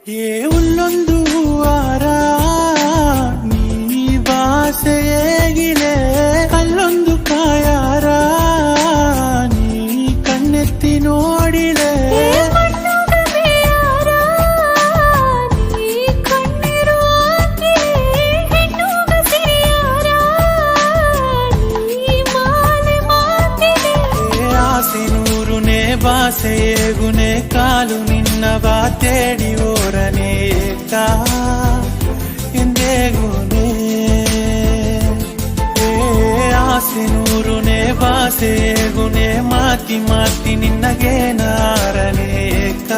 ಏ ಉಲ್ಲೊಂದು ವಾರ ನೀ ಬಾಸೆಯೇಗಿಲೆ ಅಲ್ಲೊಂದು ಕಾಯಾರ ನೀ ಕಣ್ಣೆತ್ತಿ ನೋಡಿಲೆ ಬಾಸೆಯೇಗುನೆ ಕಾಲು ನಿನ್ನ ಬಾತೇಡಿ ಓರನೇಕ ಎಂದೇಗುನೆ ಆಸೆ ನೂರುನೆ ಬಾಸೆಯೇಗುನೆ ಮಾತಿ ಮಾತಿ ನಿನ್ನಗೆ ನಾರನೇಕ